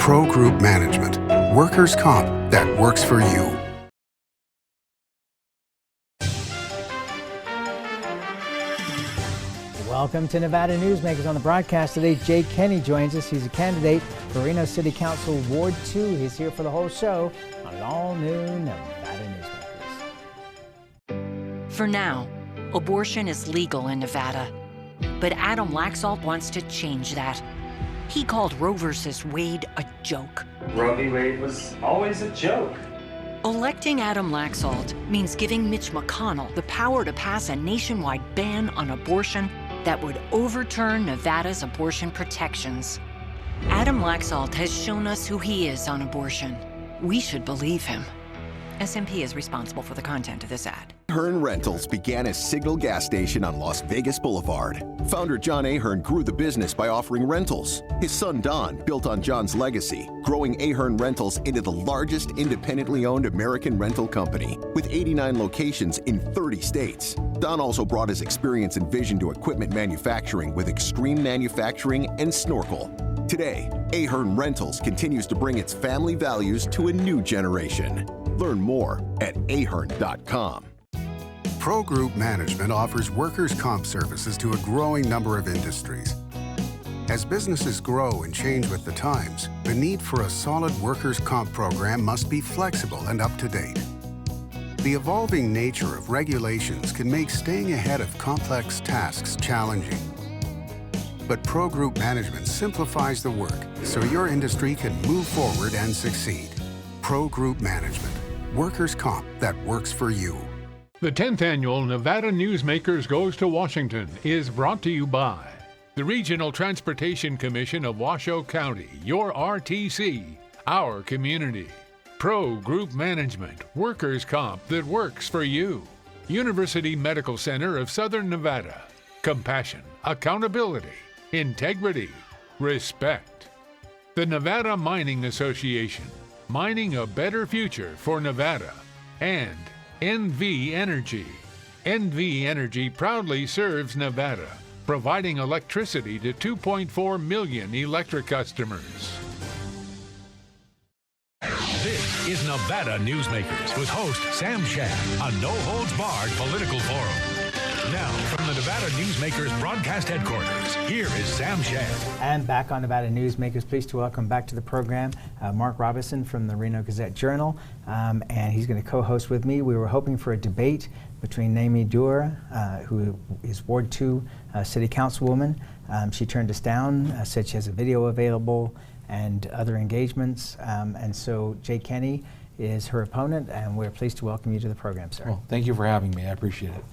Pro Group Management, workers' comp that works for you. Welcome to Nevada Newsmakers. On the broadcast today, Jay Kenny joins us. He's a candidate for Reno City Council Ward 2. He's here for the whole show on an all-new Nevada Newsmakers. For now, abortion is legal in Nevada. But Adam Laxalt wants to change that. He called Roe versus Wade a joke. Roe v. Wade was always a joke. Electing Adam Laxalt means giving Mitch McConnell the power to pass a nationwide ban on abortion that would overturn Nevada's abortion protections. Adam Laxalt has shown us who he is on abortion. We should believe him. SMP is responsible for the content of this ad. Ahern Rentals began as Signal Gas Station on Las Vegas Boulevard. Founder John Ahern grew the business by offering rentals. His son Don built on John's legacy, growing Ahern Rentals into the largest independently owned American rental company, with 89 locations in 30 states. Don also brought his experience and vision to equipment manufacturing with Extreme Manufacturing and Snorkel. Today, Ahern Rentals continues to bring its family values to a new generation. Learn more at ahern.com. Pro Group Management offers workers' comp services to a growing number of industries. As businesses grow and change with the times, the need for a solid workers' comp program must be flexible and up to date. The evolving nature of regulations can make staying ahead of complex tasks challenging. But Pro Group Management simplifies the work so your industry can move forward and succeed. Pro Group Management, workers' comp that works for you. The 10th Annual Nevada Newsmakers Goes to Washington is brought to you by the Regional Transportation Commission of Washoe County, your RTC, our community. Pro Group Management, workers' comp that works for you. University Medical Center of Southern Nevada. Compassion, accountability, integrity, respect. The Nevada Mining Association, mining a better future for Nevada. And NV Energy. NV Energy proudly serves Nevada, providing electricity to 2.4 million electric customers. This is Nevada Newsmakers with host Sam Shad, a no-holds-barred political forum. Now, from the Nevada Newsmakers broadcast headquarters, here is Sam Shad. And back on Nevada Newsmakers, pleased to welcome back to the program Mark Robison from the Reno Gazette Journal, and he's going to co-host with me. We were hoping for a debate between Naomi Dewar, who is Ward 2 City Councilwoman. She turned us down, said she has a video available and other engagements, and so Jay Kenny is her opponent, and we're pleased to welcome you to the program, sir. Well, thank you for having me. I appreciate it.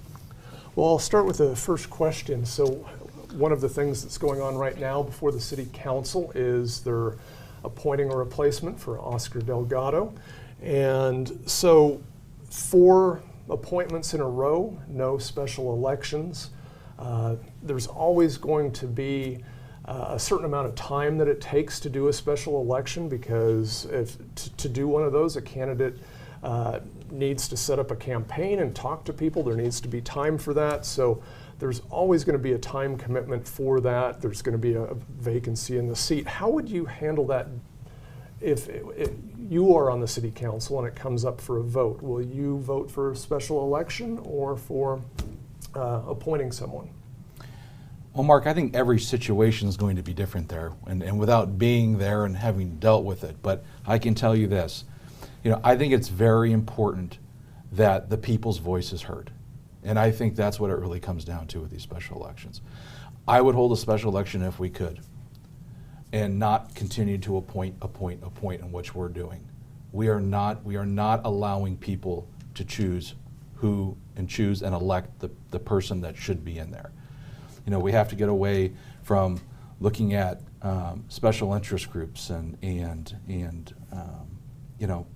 Well, I'll start with the first question. So one of the things that's going on right now before the City Council is they're appointing a replacement for Oscar Delgado. And so 4 appointments in a row, no special elections. There's always going to be a certain amount of time that it takes to do a special election, because to do one of those, a candidate needs to set up a campaign and talk to people. There needs to be time for that. So there's always going to be a time commitment for that. There's going to be a vacancy in the seat. How would you handle that if you are on the City Council and it comes up for a vote? Will you vote for a special election or for appointing someone? Well, Mark, I think every situation is going to be different there, and without being there and having dealt with it. But I can tell you this. I think it's very important that the people's voice is heard. And I think that's what it really comes down to with these special elections. I would hold a special election if we could, and not continue to appoint, in which we're doing. We are not allowing people to choose and elect the person that should be in there. We have to get away from looking at special interest groups and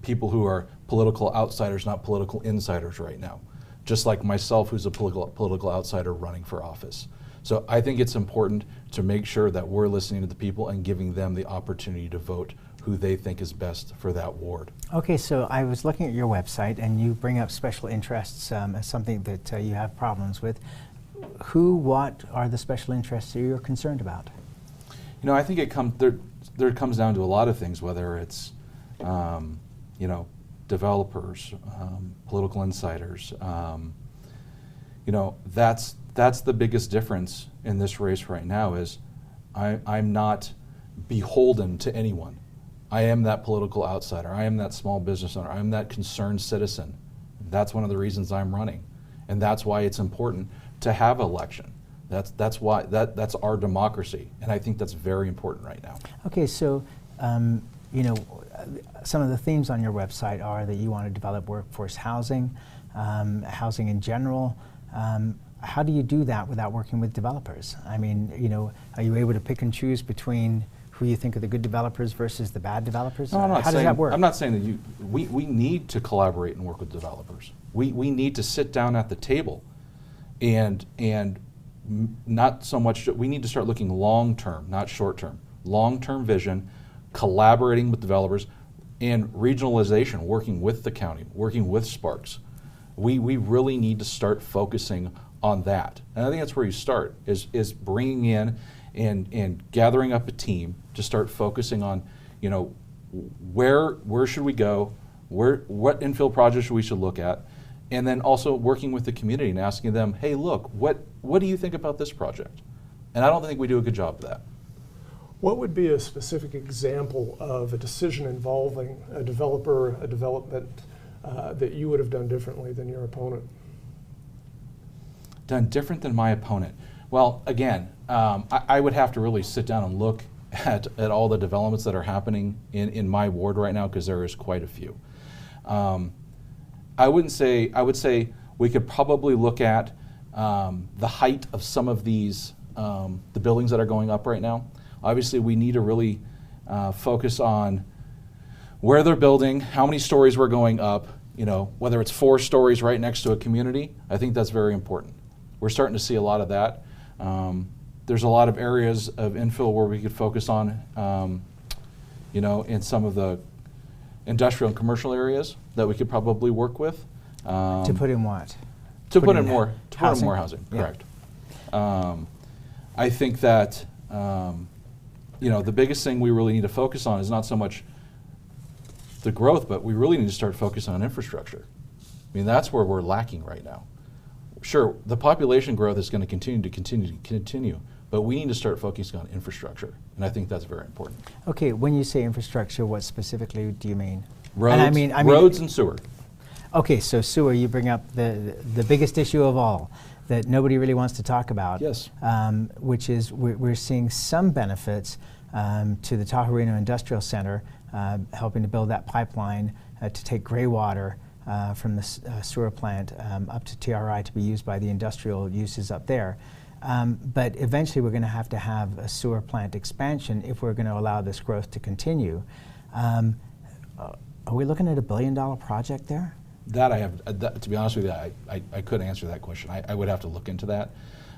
people who are political outsiders, not political insiders right now, just like myself, who's a political outsider running for office. So I think it's important to make sure that we're listening to the people and giving them the opportunity to vote who they think is best for that ward. Okay, so I was looking at your website, and you bring up special interests as something that you have problems with. What are the special interests that you're concerned about? I think it comes there. there comes down to a lot of things, whether it's, developers, political insiders. That's the biggest difference in this race right now is I'm not beholden to anyone. I am that political outsider. I am that small business owner. I am that concerned citizen. That's one of the reasons I'm running. And that's why it's important to have election. That's why that's our democracy, and I think that's very important right now. Okay, so some of the themes on your website are that you want to develop workforce housing, housing in general. How do you do that without working with developers? I mean, are you able to pick and choose between who you think are the good developers versus the bad developers? No, How does that work? I'm not saying that we need to collaborate and work with developers. We need to sit down at the table and not so much, we need to start looking long-term, not short-term. Long-term vision, collaborating with developers, and regionalization, working with the county, working with Sparks. We really need to start focusing on that. And I think that's where you start, is bringing in and gathering up a team to start focusing on, where should we go, what infill projects we should look at, and then also working with the community and asking them, hey, look, what do you think about this project? And I don't think we do a good job of that. What would be a specific example of a decision involving a developer, a development that you would have done differently than your opponent? Done different than my opponent? Well, again, I would have to really sit down and look at all the developments that are happening in my ward right now, because there is quite a few. I would say we could probably look at the height of some of these, the buildings that are going up right now. Obviously, we need to really focus on where they're building, how many stories we're going up, whether it's 4 stories right next to a community. I think that's very important. We're starting to see a lot of that. There's a lot of areas of infill where we could focus on, in some of the industrial and commercial areas that we could probably work with. To put in what? To put in more housing? housing, Yeah. correct. I think that the biggest thing we really need to focus on is not so much the growth, but we really need to start focusing on infrastructure. I mean, that's where we're lacking right now. Sure, the population growth is going to continue, but we need to start focusing on infrastructure, and I think that's very important. Okay, when you say infrastructure, what specifically do you mean? Roads, And I mean, roads and sewer. Okay, so sewer, you bring up the biggest issue of all that nobody really wants to talk about. Yes. Which is we're seeing some benefits to the Tahoe Reno Industrial Center, helping to build that pipeline to take gray water from the sewer plant up to TRI to be used by the industrial uses up there. But eventually we're going to have a sewer plant expansion if we're going to allow this growth to continue. Are we looking at $1 billion project there? That I have, to be honest with you, I couldn't answer that question. I would have to look into that.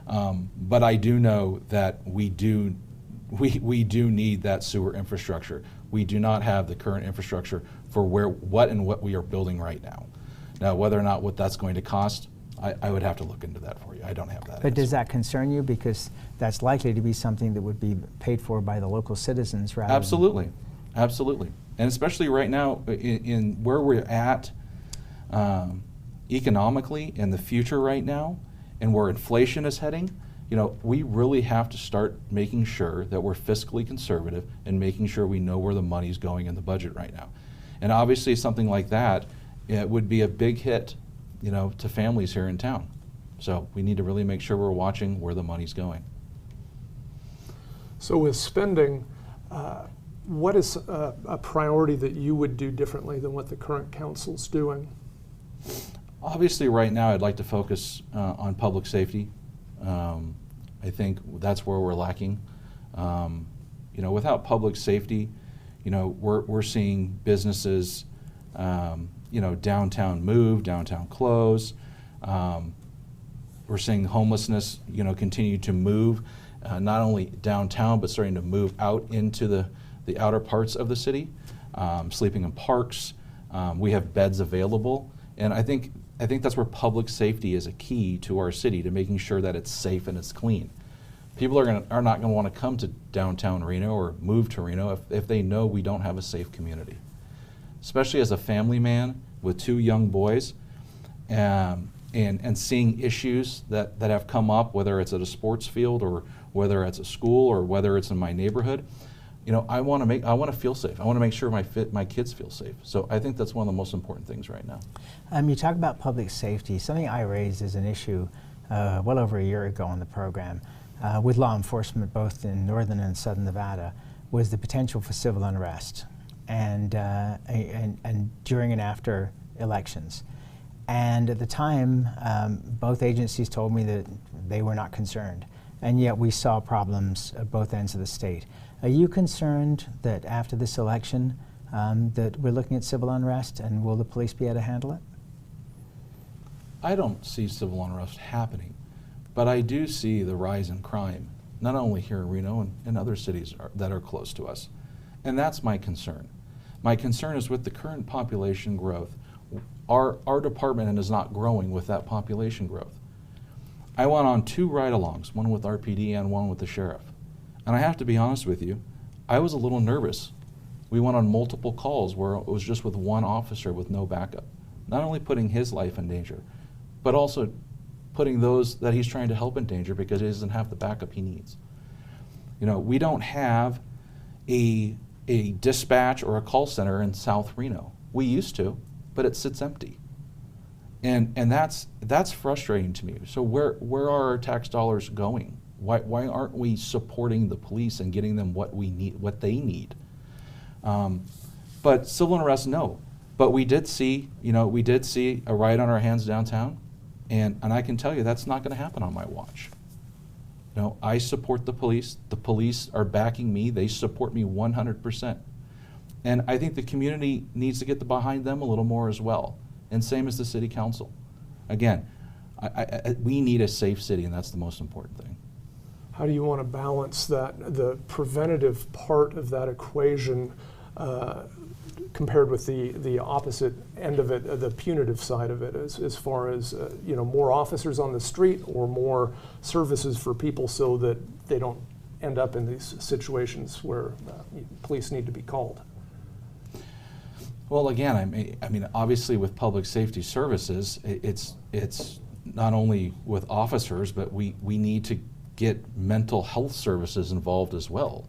But I do know that we do need that sewer infrastructure. We do not have the current infrastructure for what we are building right now. Now, whether or not what that's going to cost, I would have to look into that for you. I don't have that. But does that concern you? Because that's likely to be something that would be paid for by the local citizens rather Absolutely. Absolutely. And especially right now in where we're at economically in the future right now and where inflation is heading, we really have to start making sure that we're fiscally conservative and making sure we know where the money's going in the budget right now. And obviously something like that, it would be a big hit, to families here in town. So we need to really make sure we're watching where the money's going. So with spending, what is a priority that you would do differently than what the current council's doing? Obviously right now I'd like to focus on public safety. I think that's where we're lacking. Without public safety, we're seeing businesses, downtown move, downtown close. We're seeing homelessness, continue to move, not only downtown, but starting to move out into the outer parts of the city, sleeping in parks. We have beds available, and I think that's where public safety is a key to our city, to making sure that it's safe and it's clean. People are not going to want to come to downtown Reno or move to Reno if they know we don't have a safe community. Especially as a family man with 2 young boys, and seeing issues that have come up, whether it's at a sports field or whether it's a school or whether it's in my neighborhood. You know, I want to feel safe. I want to make sure my kids feel safe. So I think that's one of the most important things right now. You talk about public safety. Something I raised as an issue well over a year ago on the program with law enforcement both in northern and southern Nevada was the potential for civil unrest and during and after elections. And at the time, both agencies told me that they were not concerned. And yet we saw problems at both ends of the state. Are you concerned that after this election that we're looking at civil unrest, and will the police be able to handle it? I don't see civil unrest happening, but I do see the rise in crime, not only here in Reno and in other cities that are close to us. And that's my concern. My concern is with the current population growth. Our department is not growing with that population growth. I went on 2 ride-alongs, one with RPD and one with the sheriff. And I have to be honest with you, I was a little nervous. We went on multiple calls where it was just with one officer with no backup, not only putting his life in danger, but also putting those that he's trying to help in danger because he doesn't have the backup he needs. You know, we don't have a dispatch or a call center in South Reno. We used to, but it sits empty. And that's frustrating to me. So where are our tax dollars going? Why aren't we supporting the police and getting them what they need? But civil unrest, no. But we did see a riot on our hands downtown, and I can tell you that's not going to happen on my watch. You know, I support the police. The police are backing me. They support me 100%. And I think the community needs to get behind them a little more as well. And same as the city council. Again, we need a safe city, and that's the most important thing. How do you want to balance that, the preventative part of that equation compared with the opposite end of it, the punitive side of it, as far as more officers on the street or more services for people so that they don't end up in these situations where police need to be called? Well, again, I mean, obviously with public safety services, it's not only with officers, but we need to get mental health services involved as well.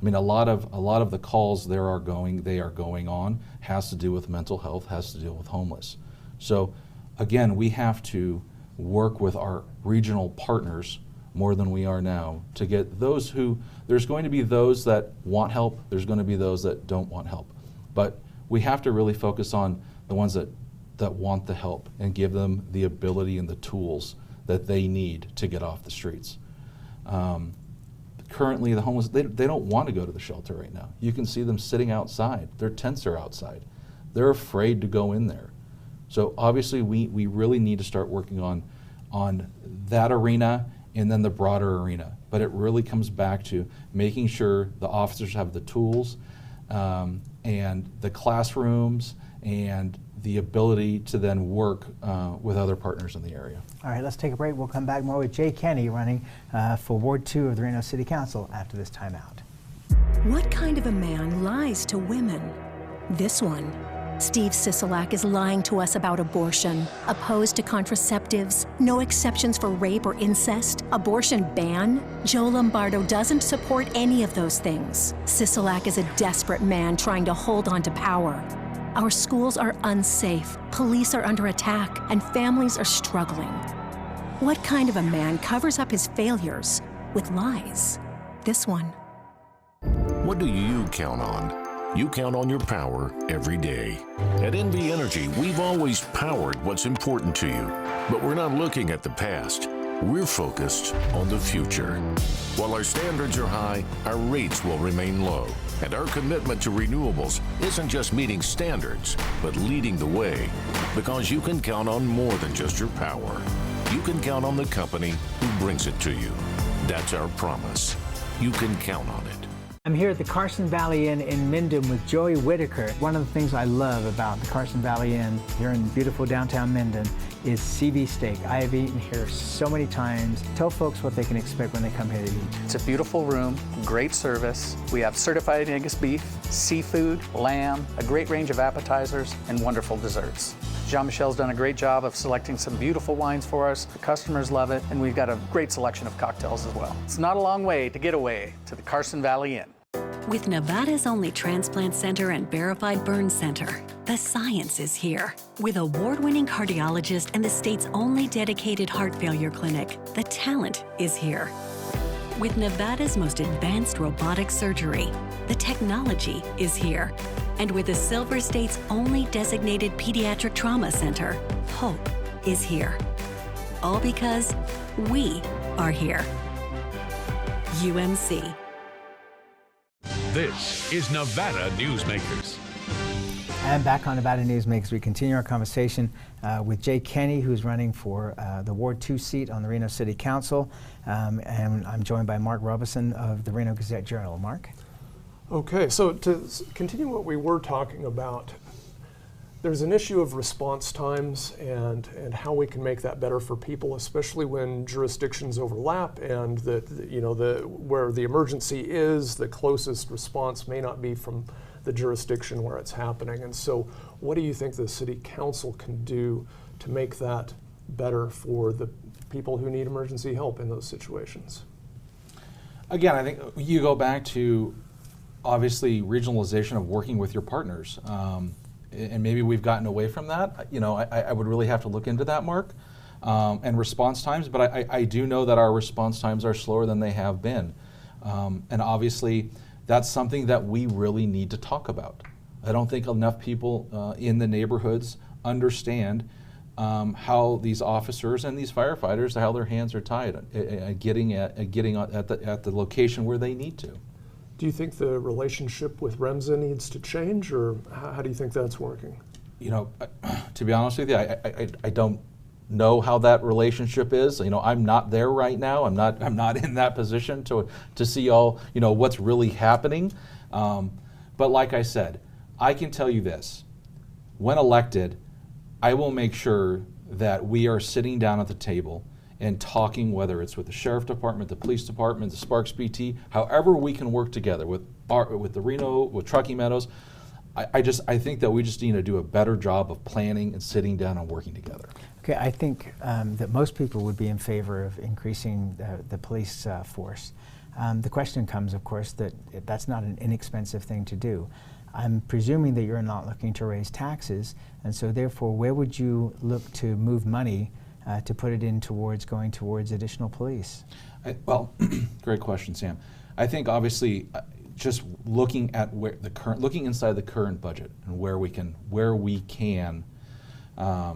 I mean, a lot of the calls they are going on has to do with mental health, has to do with homeless. So, again, we have to work with our regional partners more than we are now to get those who. There's going to be those that want help. There's going to be those that don't want help, but we have to really focus on the ones that want the help and give them the ability and the tools that they need to get off the streets. Currently, the homeless, they don't want to go to the shelter right now. You can see them sitting outside. Their tents are outside. They're afraid to go in there. So obviously, we really need to start working on that arena and then the broader arena. But it really comes back to making sure the officers have the tools and the classrooms and the ability to then work with other partners in the area. All right, let's take a break. We'll come back more with Jay Kenny running for Ward 2 of the Reno City Council after this timeout. What kind of a man lies to women? This one. Steve Sisolak is lying to us about abortion, opposed to contraceptives, no exceptions for rape or incest, abortion ban. Joe Lombardo doesn't support any of those things. Sisolak is a desperate man trying to hold on to power. Our schools are unsafe, police are under attack, and families are struggling. What kind of a man covers up his failures with lies? This one. What do you count on? You count on your power every day. At NV Energy, we've always powered what's important to you, but we're not looking at the past. We're focused on the future. While our standards are high, our rates will remain low. And our commitment to renewables isn't just meeting standards, but leading the way. Because you can count on more than just your power. You can count on the company who brings it to you. That's our promise. You can count on it. I'm here at the Carson Valley Inn in Minden with Joey Whitaker. One of the things I love about the Carson Valley Inn here in beautiful downtown Minden is CV steak. I have eaten here so many times. Tell folks what they can expect when they come here to eat. It's a beautiful room, great service. We have certified Angus beef, seafood, lamb, a great range of appetizers, and wonderful desserts. Jean-Michel's done a great job of selecting some beautiful wines for us. The customers love it, and we've got a great selection of cocktails as well. It's not a long way to get away to the Carson Valley Inn. With Nevada's only transplant center and verified burn center, the science is here. With award-winning cardiologist and the state's only dedicated heart failure clinic, the talent is here. With Nevada's most advanced robotic surgery, the technology is here. And with the Silver State's only designated pediatric trauma center, hope is here. All because we are here. UMC. This is Nevada Newsmakers. And back on Nevada Newsmakers, we continue our conversation with Jay Kenny, who's running for the Ward 2 seat on the Reno City Council. And I'm joined by Mark Robison of the Reno Gazette Journal. Mark? Okay, so to continue what we were talking about, there's an issue of response times and how we can make that better for people, especially when jurisdictions overlap and where the emergency is, the closest response may not be from the jurisdiction where it's happening. And so what do you think the city council can do to make that better for the people who need emergency help in those situations? Again, I think you go back to obviously regionalization of working with your partners. And maybe we've gotten away from that. I would really have to look into that, Mark, and response times. But I do know that our response times are slower than they have been. And obviously, that's something that we really need to talk about. I don't think enough people in the neighborhoods understand how these officers and these firefighters, how their hands are tied at getting at the location where they need to. Do you think the relationship with REMSA needs to change, or how do you think that's working? To be honest with you, I don't know how that relationship is. I'm not there right now. I'm not in that position to see all what's really happening. But like I said, I can tell you this: when elected, I will make sure that we are sitting down at the table and talking, whether it's with the sheriff department, the police department, the Sparks PT, however we can work together with the Reno, with Truckee Meadows. I think that we just need to do a better job of planning and sitting down and working together. Okay, I think that most people would be in favor of increasing the police force. The question comes, of course, that that's not an inexpensive thing to do. I'm presuming that you're not looking to raise taxes, and so therefore, where would you look to move money to put it in going towards additional police? Well, great question, Sam. I think obviously just looking at looking inside the current budget and where we can I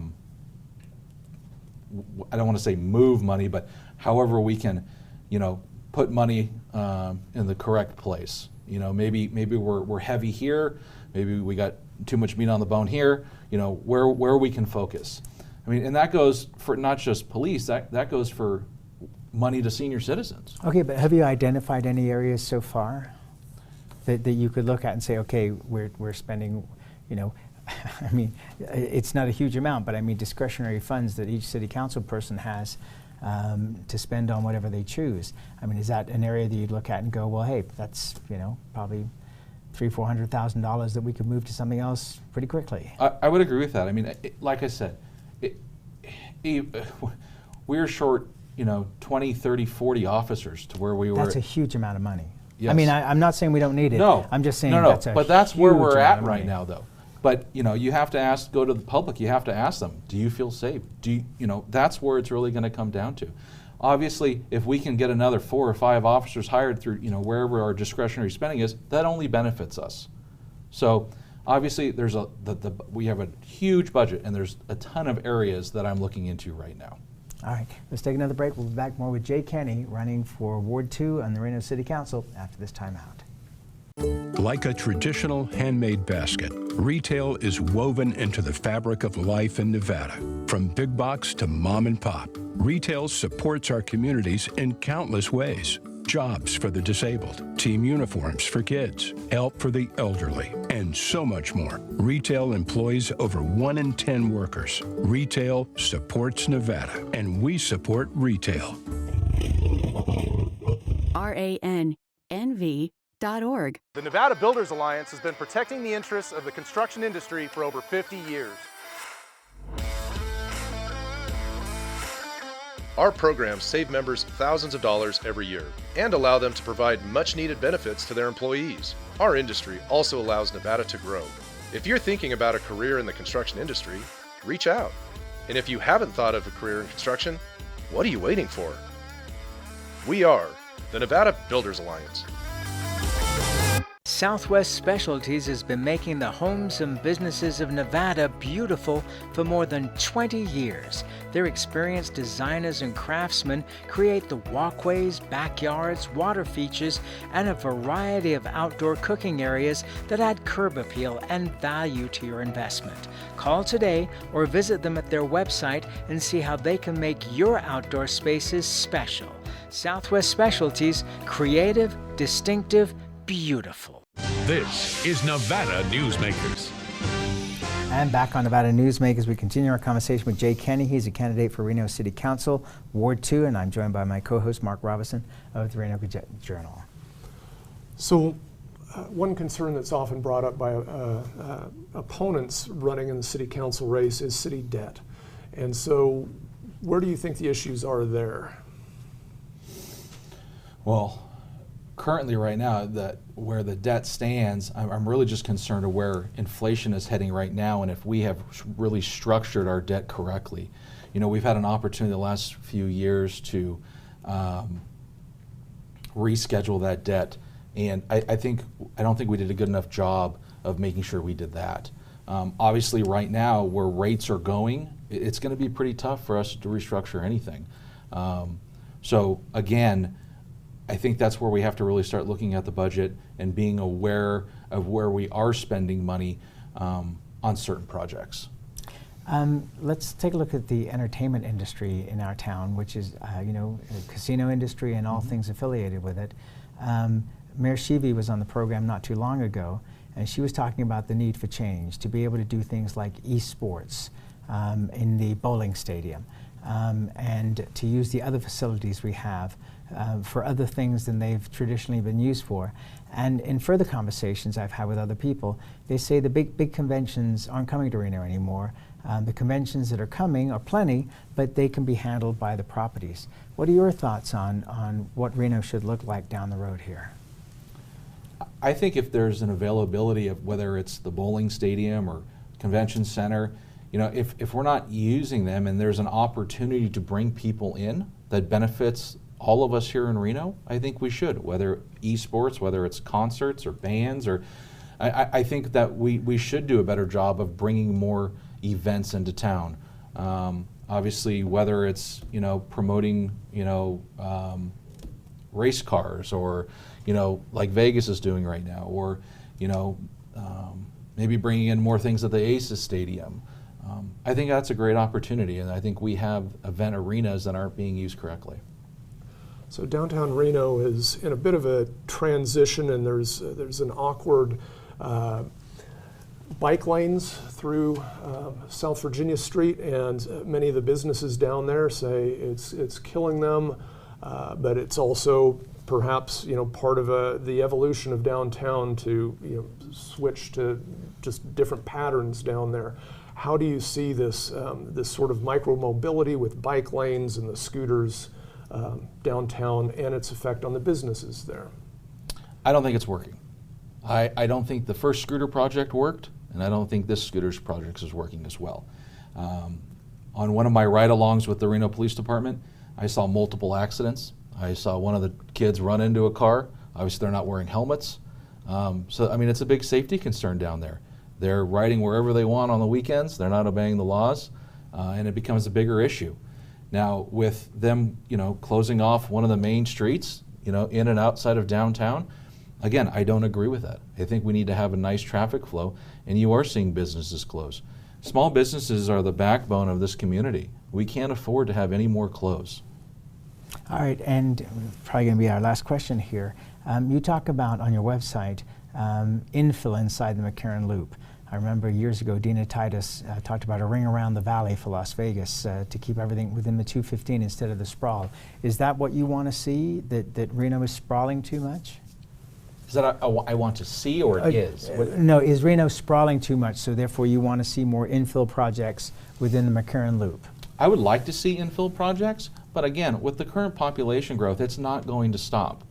don't want to say move money, but however we can, put money in the correct place. Maybe we're heavy here, maybe we got too much meat on the bone here. Where we can focus. And that goes for not just police, that goes for money to senior citizens. Okay, but have you identified any areas so far that you could look at and say, okay, we're spending, it's not a huge amount, but discretionary funds that each city council person has to spend on whatever they choose. Is that an area that you'd look at and go, well, hey, that's, probably $300,000-$400,000 that we could move to something else pretty quickly? I would agree with that. Like I said, we're short, 20, 30, 40 officers to where we were. That's a huge amount of money. Yes. I'm not saying we don't need it. No. I'm just saying that's but that's where we're at right money. now, though. But, you have to go to the public. You have to ask them, do you feel safe? That's where it's really going to come down to. Obviously, if we can get another 4 or 5 officers hired through, wherever our discretionary spending is, that only benefits us. So obviously, we have a huge budget, and there's a ton of areas that I'm looking into right now. All right, let's take another break. We'll be back more with Jay Kenny, running for Ward 2 on the Reno City Council after this time out. Like a traditional handmade basket, retail is woven into the fabric of life in Nevada. From big box to mom and pop, retail supports our communities in countless ways. jobs for the disabled, team uniforms for kids, help for the elderly, and so much more. Retail employs over 1 in 10 workers. Retail supports Nevada, and we support retail. RANNV.org. The Nevada Builders Alliance has been protecting the interests of the construction industry for over 50 years. Our programs save members thousands of dollars every year and allow them to provide much-needed benefits to their employees. Our industry also allows Nevada to grow. If you're thinking about a career in the construction industry, reach out. And if you haven't thought of a career in construction, what are you waiting for? We are the Nevada Builders Alliance. Southwest Specialties has been making the homes and businesses of Nevada beautiful for more than 20 years. Their experienced designers and craftsmen create the walkways, backyards, water features, and a variety of outdoor cooking areas that add curb appeal and value to your investment. Call today or visit them at their website and see how they can make your outdoor spaces special. Southwest Specialties, creative, distinctive, beautiful. This is Nevada Newsmakers. And back on Nevada Newsmakers, we continue our conversation with Jay Kenny. He's a candidate for Reno City Council, Ward 2, and I'm joined by my co-host, Mark Robison of the Reno Gazette Journal. So one concern that's often brought up by opponents running in the city council race is city debt. And so where do you think the issues are there? Well, currently right now, where the debt stands, I'm really just concerned of where inflation is heading right now and if we have really structured our debt correctly. You know, we've had an opportunity the last few years to reschedule that debt, and I don't think we did a good enough job of making sure we did that. Obviously right now, where rates are going, it's going to be pretty tough for us to restructure anything. So again, I think that's where we have to really start looking at the budget and being aware of where we are spending money on certain projects. Let's take a look at the entertainment industry in our town, which is, a casino industry and all things affiliated with it. Mayor Sheevy was on the program not too long ago, and she was talking about the need for change, to be able to do things like esports in the bowling stadium, and to use the other facilities we have for other things than they've traditionally been used for. And in further conversations I've had with other people, they say the big conventions aren't coming to Reno anymore. The conventions that are coming are plenty, but they can be handled by the properties. What are your thoughts on what Reno should look like down the road here? I think if there's an availability of whether it's the bowling stadium or convention center, you know, if we're not using them and there's an opportunity to bring people in that benefits all of us here in Reno, I think we should, whether esports, whether it's concerts or bands, or I think that we should do a better job of bringing more events into town. Obviously, whether it's, promoting, race cars or, like Vegas is doing right now, or, maybe bringing in more things at the Aces Stadium. I think that's a great opportunity, and I think we have event arenas that aren't being used correctly. So downtown Reno is in a bit of a transition, and there's an awkward bike lanes through South Virginia Street, and many of the businesses down there say it's killing them, but it's also perhaps part of the evolution of downtown to switch to just different patterns down there. How do you see this this sort of micro mobility with bike lanes and the scooters downtown and its effect on the businesses there? I don't think it's working. I don't think the first scooter project worked, and I don't think this scooter's project is working as well. On one of my ride-alongs with the Reno Police Department, I saw multiple accidents. I saw one of the kids run into a car. Obviously, they're not wearing helmets. So, I mean, it's a big safety concern down there. They're riding wherever they want on the weekends. They're not obeying the laws, and it becomes a bigger issue. Now, with them, closing off one of the main streets, in and outside of downtown, again, I don't agree with that. I think we need to have a nice traffic flow, and you are seeing businesses close. Small businesses are the backbone of this community. We can't afford to have any more close. All right, and probably going to be our last question here. You talk about on your website infill inside the McCarran Loop. I remember years ago, Dina Titus talked about a ring around the valley for Las Vegas to keep everything within the 215 instead of the sprawl. Is that what you want to see, that Reno is sprawling too much? Is that I want to see, or it is? No, is Reno sprawling too much, so therefore you want to see more infill projects within the McCarran Loop? I would like to see infill projects, but again, with the current population growth, it's not going to stop.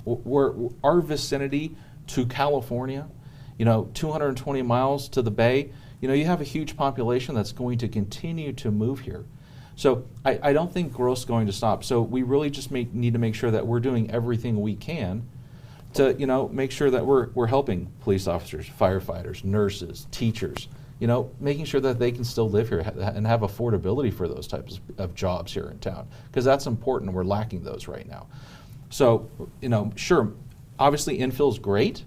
Our vicinity to California, 220 miles to the Bay, you have a huge population that's going to continue to move here. So I don't think growth's going to stop. So we really just need to make sure that we're doing everything we can to, make sure that we're helping police officers, firefighters, nurses, teachers, making sure that they can still live here and have affordability for those types of jobs here in town, because that's important, and we're lacking those right now. So, sure, obviously infill is great,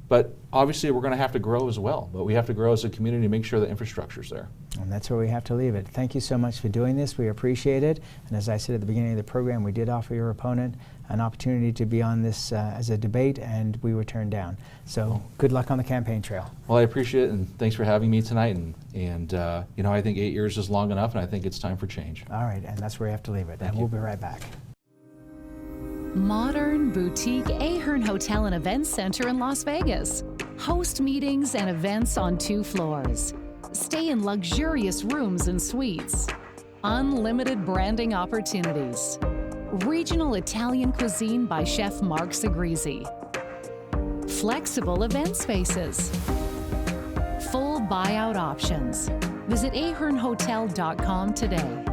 but obviously we're going to have to grow as well. But we have to grow as a community to make sure the infrastructure's there. And that's where we have to leave it. Thank you so much for doing this. We appreciate it. And as I said at the beginning of the program, we did offer your opponent an opportunity to be on this as a debate, and we were turned down. So good luck on the campaign trail. Well, I appreciate it, and thanks for having me tonight. And I think 8 years is long enough, and I think it's time for change. All right, and that's where we have to leave it. And we'll be right back. Modern boutique Ahern Hotel and Events Center in Las Vegas. Host meetings and events on 2 floors. Stay in luxurious rooms and suites. Unlimited branding opportunities. Regional Italian cuisine by Chef Mark Segrisi. Flexible event spaces. Full buyout options. Visit ahernhotel.com today.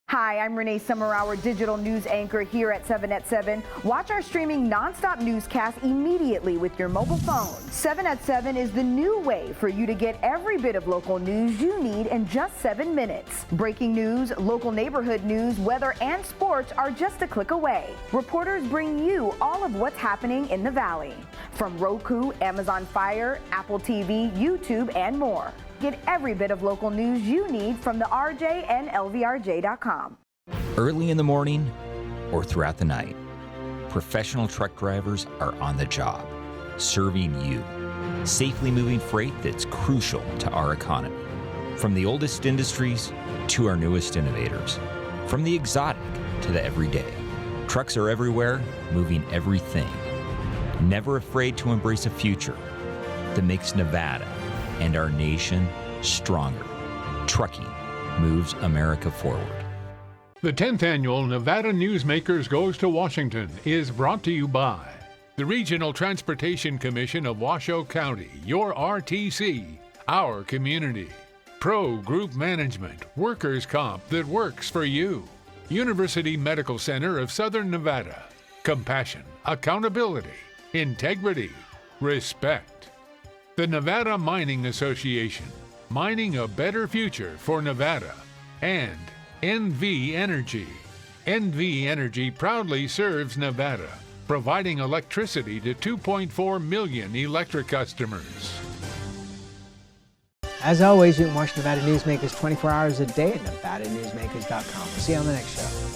Hi, I'm Renee Summerhour, digital news anchor here at 7 at 7. Watch our streaming nonstop newscast immediately with your mobile phone. 7 at 7 is the new way for you to get every bit of local news you need in just 7 minutes. Breaking news, local neighborhood news, weather, and sports are just a click away. Reporters bring you all of what's happening in the Valley. From Roku, Amazon Fire, Apple TV, YouTube, and more. Get every bit of local news you need from the RJ and LVRJ.com. Early in the morning or throughout the night, professional truck drivers are on the job, serving you, safely moving freight that's crucial to our economy. From the oldest industries to our newest innovators, from the exotic to the everyday, trucks are everywhere, moving everything. Never afraid to embrace a future that makes Nevada and our nation stronger. Trucking moves America forward. The 10th annual Nevada Newsmakers Goes to Washington is brought to you by the Regional Transportation Commission of Washoe County, your RTC, our community. Pro Group Management, workers' comp that works for you. University Medical Center of Southern Nevada. Compassion, accountability, integrity, respect. The Nevada Mining Association, mining a better future for Nevada. And NV Energy. NV Energy proudly serves Nevada, providing electricity to 2.4 million electric customers. As always, you can watch Nevada Newsmakers 24 hours a day at NevadaNewsmakers.com. We'll see you on the next show.